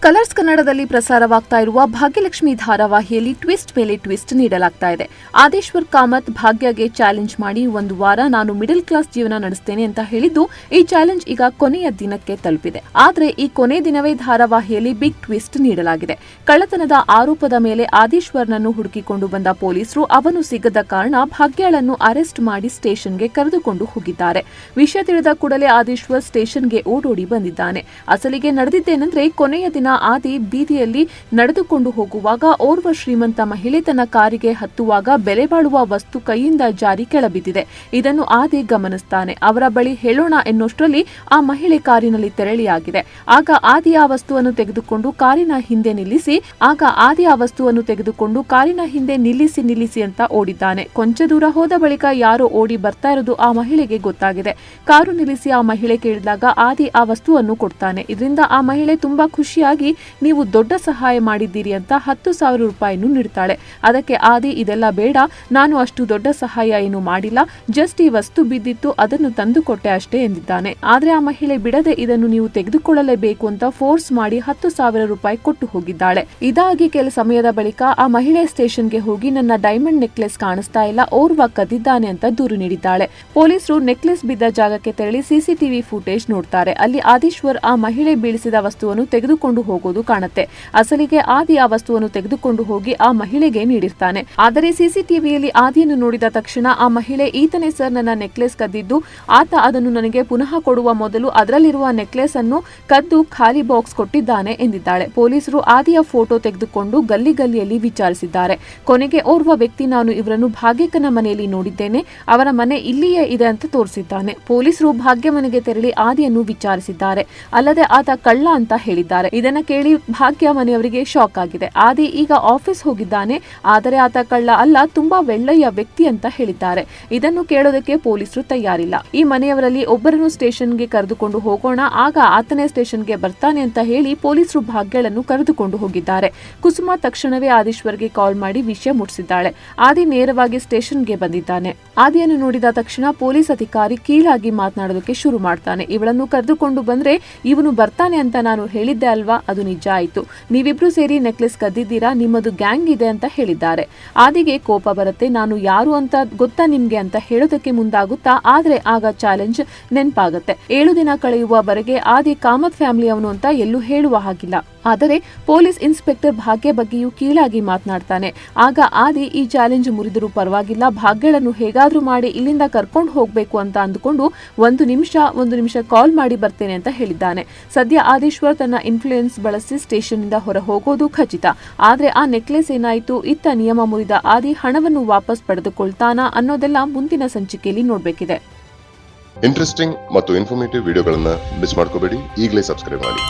Colours ಕನ್ನಡದಲ್ಲಿ ಪ್ರಸಾರವಾಗ್ತಾ ಇರುವ Bhagyalakshmi ಧಾರಾವಾಹಿಯಲ್ಲಿ twist ಮೇಲೆ ಟ್ವಿಸ್ಟ್ ನೀಡಲಾಗ್ತಾ ಇದೆ. ಆದೇಶ್ವರ್ ಕಾಮತ್ ಭಾಗ್ಯಗೆ ಚಾಲೆಂಜ್ ಮಾಡಿ ಒಂದು ವಾರ ನಾನು ಮಿಡಲ್ ಕ್ಲಾಸ್ ಜೀವನ ನಡೆಸ್ತೇನೆ ಅಂತ ಹೇಳಿದ್ದು, ಈ ಚಾಲೆಂಜ್ ಈಗ ಕೊನೆಯ ದಿನಕ್ಕೆ ತಲುಪಿದೆ. ಆದ್ರೆ ಈ ಕೊನೆ ದಿನವೇ ಧಾರಾವಾಹಿಯಲ್ಲಿ ಬಿಗ್ ಟ್ವಿಸ್ಟ್ ನೀಡಲಾಗಿದೆ. ಕಳ್ಳತನದ ಆರೋಪದ ಮೇಲೆ ಆದೇಶ್ವರ್ನನ್ನು ಹುಡುಕಿಕೊಂಡು ಬಂದ ಪೊಲೀಸರು ಅವನು ಸಿಗದ ಕಾರಣ ಭಾಗ್ಯಳನ್ನು ಅರೆಸ್ಟ್ ಮಾಡಿ ಸ್ಟೇಷನ್ಗೆ ಕರೆದುಕೊಂಡು ಹೋಗಿದ್ದಾರೆ. ವಿಷಯ ತಿಳಿದ ಕೂಡಲೇ ಆದೇಶ್ವರ್ ಸ್ಟೇಷನ್ಗೆ ಓಡೋಡಿ ಬಂದಿದ್ದಾನೆ. ಅಸಲಿಗೆ ನಡೆದಿದ್ದೇನೆಂದ್ರೆ, ಕೊನೆಯ ದಿನ ಆದಿ ಬೀದಿಯಲ್ಲಿ ನಡೆದುಕೊಂಡು ಹೋಗುವಾಗ ಓರ್ವ ಶ್ರೀಮಂತ ಮಹಿಳೆ ತನ್ನ ಕಾರಿಗೆ ಹತ್ತುವಾಗ ಬೆಲೆ ಬಾಳುವ ವಸ್ತು ಕೈಯಿಂದ ಜಾರಿ ಕೆಳಬಿದ್ದಿದೆ. ಇದನ್ನು ಆದಿ ಗಮನಿಸ್ತಾನೆ. ಅವರ ಬಳಿ ಹೇಳೋಣ ಎನ್ನುವಷ್ಟರಲ್ಲಿ ಆ ಮಹಿಳೆ ಕಾರಿನಲ್ಲಿ ತೆರಳಿಯಾಗಿದೆ. ಆಗ ಆದಿ ಆ ವಸ್ತುವನ್ನು ತೆಗೆದುಕೊಂಡು ಕಾರಿನ ಹಿಂದೆ ನಿಲ್ಲಿಸಿ ಅಂತ ಓಡಿದ್ದಾನೆ. ಕೊಂಚ ದೂರ ಹೋದ ಬಳಿಕ ಯಾರೋ ಓಡಿ ಬರ್ತಾ ಇರೋದು ಆ ಮಹಿಳೆಗೆ ಗೊತ್ತಾಗಿದೆ. ಕಾರು ನಿಲ್ಲಿಸಿ ಆ ಮಹಿಳೆ ಕೇಳಿದಾಗ ಆದಿ ಆ ವಸ್ತುವನ್ನು ಕೊಡ್ತಾನೆ. ಇದರಿಂದ ಆ ಮಹಿಳೆ ತುಂಬಾ ಖುಷಿಯಾಗಿ, ನೀವು ದೊಡ್ಡ ಸಹಾಯ ಮಾಡಿದ್ದೀರಿ ಅಂತ 10,000 ರೂಪಾಯಿಯನ್ನು ನೀಡ್ತಾಳೆ. ಅದಕ್ಕೆ ಆದಿ, ಇದೆಲ್ಲ ಬೇಡ, ನಾನು ಅಷ್ಟು ದೊಡ್ಡ ಸಹಾಯ ಏನು ಮಾಡಿಲ್ಲ, ಜಸ್ಟ್ ಈ ವಸ್ತು ಬಿದ್ದಿತ್ತು, ಅದನ್ನು ತಂದುಕೊಟ್ಟೆ ಅಷ್ಟೇ ಎಂದಿದ್ದಾನೆ. ಆದ್ರೆ ಆ ಮಹಿಳೆ ಬಿಡದೆ ಇದನ್ನು ನೀವು ತೆಗೆದುಕೊಳ್ಳಲೇಬೇಕು ಅಂತ ಫೋರ್ಸ್ ಮಾಡಿ 10,000 ರೂಪಾಯಿ ಕೊಟ್ಟು ಹೋಗಿದ್ದಾಳೆ. ಇದಾಗಿ ಕೆಲ ಸಮಯದ ಬಳಿಕ ಆ ಮಹಿಳೆ ಸ್ಟೇಷನ್ಗೆ ಹೋಗಿ ನನ್ನ ಡೈಮಂಡ್ ನೆಕ್ಲೆಸ್ ಕಾಣಿಸ್ತಾ ಇಲ್ಲ, ಓರ್ವ ಕದ್ದಿದ್ದಾನೆ ಅಂತ ದೂರು ನೀಡಿದ್ದಾಳೆ. ಪೊಲೀಸರು ನೆಕ್ಲೆಸ್ ಬಿದ್ದ ಜಾಗಕ್ಕೆ ತೆರಳಿ ಸಿಸಿಟಿವಿ ಫುಟೇಜ್ ನೋಡ್ತಾರೆ. ಅಲ್ಲಿ ಆದೇಶ್ವರ್ ಆ ಮಹಿಳೆ ಬೀಳಿಸಿದ ವಸ್ತುವನ್ನು ತೆಗೆದುಕೊಂಡು ಹೋಗೋದು ಕಾಣುತ್ತೆ. ಅಸಲಿಗೆ ಆದಿ ಆ ವಸ್ತುವನ್ನು ತೆಗೆದುಕೊಂಡು ಹೋಗಿ ಆ ಮಹಿಳೆಗೆ ನೀಡಿರ್ತಾನೆ. ಆದರೆ ಸಿಸಿಟಿವಿಯಲ್ಲಿ ಆದಿಯನ್ನು ನೋಡಿದ ತಕ್ಷಣ ಆ ಮಹಿಳೆ, ಈತನೇ ಸರ್ ನನ್ನ ನೆಕ್ಲೆಸ್ ಕದ್ದಿದ್ದು, ಆತ ಅದನ್ನು ನನಗೆ ಪುನಃ ಕೊಡುವ ಮೊದಲು ಅದರಲ್ಲಿರುವ ನೆಕ್ಲೆಸ್ ಅನ್ನು ಕದ್ದು ಖಾಲಿ ಬಾಕ್ಸ್ ಕೊಟ್ಟಿದ್ದಾನೆ ಎಂದಿದ್ದಾಳೆ. ಪೊಲೀಸರು ಆದಿಯ ಫೋಟೋ ತೆಗೆದುಕೊಂಡು ಗಲ್ಲಿಯಲ್ಲಿ ವಿಚಾರಿಸಿದ್ದಾರೆ. ಕೊನೆಗೆ ಓರ್ವ ವ್ಯಕ್ತಿ, ನಾನು ಇವರನ್ನು ಭಾಗ್ಯಕ್ಕನ ಮನೆಯಲ್ಲಿ ನೋಡಿದ್ದೇನೆ, ಅವರ ಮನೆ ಇಲ್ಲಿಯೇ ಇದೆ ಅಂತ ತೋರಿಸಿದ್ದಾನೆ. ಪೊಲೀಸರು ಭಾಗ್ಯ ಮನೆಗೆ ತೆರಳಿ ಆದಿಯನ್ನು ವಿಚಾರಿಸಿದ್ದಾರೆ. ಅಲ್ಲದೆ ಆತ ಕಳ್ಳ ಅಂತ ಹೇಳಿದ್ದಾರೆ. ಇದನ್ನ ಕೇಳಿ ಭಾಗ್ಯ ಮನೆಯವರಿಗೆ ಶಾಕ್ ಆಗಿದೆ. ಆದಿ ಈಗ ಆಫೀಸ್ ಹೋಗಿದ್ದಾನೆ, ಆದರೆ ಆತ ಕಳ್ಳ ಅಲ್ಲ, ತುಂಬಾ ಒಳ್ಳೆಯ ವ್ಯಕ್ತಿ ಅಂತ ಹೇಳಿದ್ದಾರೆ. ಇದನ್ನು ಕೇಳೋದಕ್ಕೆ ಪೊಲೀಸರು ತಯಾರಿಲ್ಲ. ಈ ಮನೆಯವರಲ್ಲಿ ಒಬ್ಬರನ್ನು ಸ್ಟೇಷನ್ಗೆ ಕರೆದುಕೊಂಡು ಹೋಗೋಣ, ಆಗ ಆತನೇ ಸ್ಟೇಷನ್ಗೆ ಬರ್ತಾನೆ ಅಂತ ಹೇಳಿ ಪೊಲೀಸರು ಭಾಗ್ಯಳನ್ನು ಕರೆದುಕೊಂಡು ಹೋಗಿದ್ದಾರೆ. ಕುಸುಮ ತಕ್ಷಣವೇ ಆದೇಶ್ವರ್ಗೆ ಕಾಲ್ ಮಾಡಿ ವಿಷಯ ಮುಟ್ಟಿಸಿದ್ದಾಳೆ. ಆದಿ ನೇರವಾಗಿ ಸ್ಟೇಷನ್ಗೆ ಬಂದಿದ್ದಾನೆ. ಆದಿಯನ್ನು ನೋಡಿದ ತಕ್ಷಣ ಪೊಲೀಸ್ ಅಧಿಕಾರಿ ಕೀಳಾಗಿ ಮಾತನಾಡೋದಕ್ಕೆ ಶುರು ಮಾಡ್ತಾನೆ. ಇವಳನ್ನು ಕರೆದುಕೊಂಡು ಬಂದ್ರೆ ಇವನು ಬರ್ತಾನೆ ಅಂತ ನಾನು ಹೇಳಿದ್ದೆ ಅಲ್ವಾ, ಅದು ನಿಜ ಆಯ್ತು, ನೀವಿಬ್ರು ಸೇರಿ ನೆಕ್ಲೆಸ್ ಕದ್ದಿದ್ದೀರಾ, ನಿಮ್ಮದು ಗ್ಯಾಂಗ್ ಇದೆ ಅಂತ ಹೇಳಿದ್ದಾರೆ. ಆದಿಗೆ ಕೋಪ ಬರುತ್ತೆ. ನಾನು ಯಾರು ಅಂತ ಗೊತ್ತಾ ನಿಮ್ಗೆ ಅಂತ ಹೇಳೋದಕ್ಕೆ ಮುಂದಾಗುತ್ತಾ, ಆದ್ರೆ ಆಗ ಚಾಲೆಂಜ್ ನೆನಪಾಗುತ್ತೆ. 7 ದಿನ ಕಳೆಯುವವರೆಗೆ ಆದಿ ಕಾಮತ್ ಫ್ಯಾಮಿಲಿ ಅವನು ಅಂತ ಎಲ್ಲೂ ಹೇಳುವ ಹಾಗಿಲ್ಲ. ಆದರೆ ಪೊಲೀಸ್ ಇನ್ಸ್ಪೆಕ್ಟರ್ ಭಾಗ್ಯ ಬಗ್ಗೆಯೂ ಕೀಳಾಗಿ ಮಾತನಾಡ್ತಾನೆ. ಆಗ ಆದಿ, ಈ ಚಾಲೆಂಜ್ ಮುರಿದರೂ ಪರವಾಗಿಲ್ಲ, ಭಾಗ್ಯಳನ್ನು ಹೇಗಾದ್ರೂ ಮಾಡಿ ಇಲ್ಲಿಂದ ಕರ್ಕೊಂಡು ಹೋಗ್ಬೇಕು ಅಂತ ಅಂದುಕೊಂಡು ಒಂದು ನಿಮಿಷ ಕಾಲ್ ಮಾಡಿ ಬರ್ತೇನೆ ಅಂತ ಹೇಳಿದ್ದಾನೆ. ಸದ್ಯ ಆದೇಶ್ವರ್ ತನ್ನ ಇನ್ಫ್ಲೂಯೆನ್ಸ್ ಬಳಸಿ ಸ್ಟೇಷನ್ ಇಂದ ಹೊರ ಹೋಗೋದು ಖಚಿತ. ಆದ್ರೆ ಆ ನೆಕ್ಲೆಸ್ ಏನಾಯ್ತು, ಇತ್ತ ನಿಯಮ ಮುರಿದ ಆದಿ ಹಣವನ್ನು ವಾಪಸ್ ಪಡೆದುಕೊಳ್ತಾನಾ ಅನ್ನೋದೆಲ್ಲ ಮುಂದಿನ ಸಂಚಿಕೆಯಲ್ಲಿ ನೋಡ್ಬೇಕಿದೆ. ಇಂಟ್ರೆಸ್ಟಿಂಗ್ ಮತ್ತು ಇನ್ಫಾರ್ಮೇಟಿವ್ ವಿಡಿಯೋಗಳನ್ನ ಮಿಸ್ ಮಾಡ್ಕೋಬೇಡಿ. ಈಗಲೇ ಸಬ್ಸ್ಕ್ರೈಬ್ ಮಾಡಿ.